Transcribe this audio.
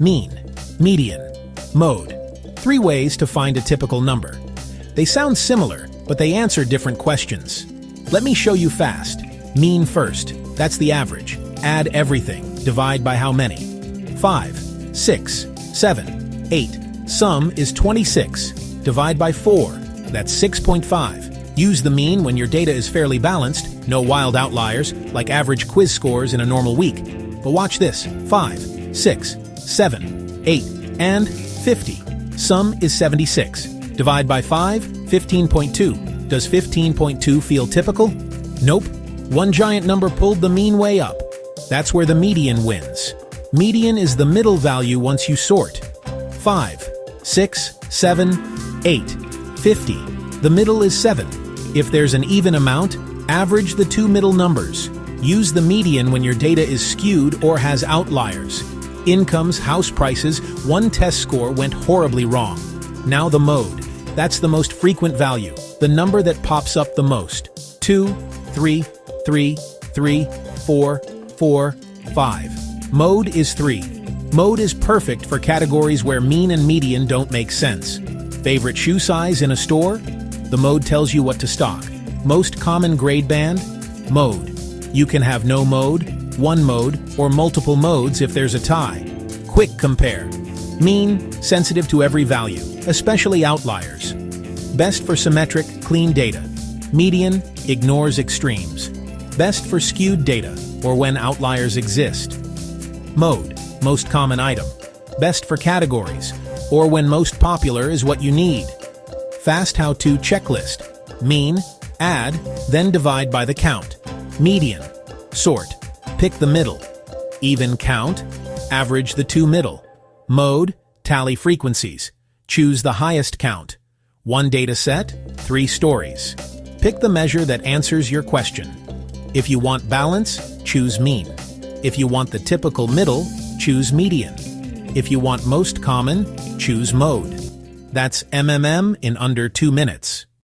mean, median, mode. 3 ways to find a typical number. They sound similar, but they answer different questions. Let me show you fast. Mean first. That's the average. Add everything. Divide by how many? 5, 6, 7, 8. Sum is 26. Divide by 4. That's 6.5. Use the mean when your data is fairly balanced, no wild outliers, like average quiz scores in a normal week. But watch this. 5, 6, 7, 8, and 50. Sum is 76. Divide by 5, 15.2. Does 15.2 feel typical? Nope. One giant number pulled the mean way up. That's where the median wins. Median is the middle value once you sort. 5, 6, 7, 8, 50. The middle is 7. If there's an even amount, average the 2 middle numbers. Use the median when your data is skewed or has outliers. Incomes, house prices, one test score went horribly wrong. Now the mode. That's the most frequent value, the number that pops up the most. 2, 3, 3, 3, 4, 4, 5. Mode is 3. Mode is perfect for categories where mean and median don't make sense. Favorite shoe size in a store? The mode tells you what to stock. Most common grade band? Mode. You can have no mode, one mode, or multiple modes if there's a tie. Quick compare. Mean, sensitive to every value, especially outliers. Best for symmetric, clean data. Median, ignores extremes. Best for skewed data, or when outliers exist. Mode, most common item. Best for categories, or when most popular is what you need. Fast how-to checklist. Mean, add, then divide by the count. Median, sort, pick the middle. Even count, average the 2 middle. Mode, tally frequencies. Choose the highest count. 1 data set, 3 stories. Pick the measure that answers your question. If you want balance, choose mean. If you want the typical middle, choose median. If you want most common, choose mode. That's MMM in under 2 minutes.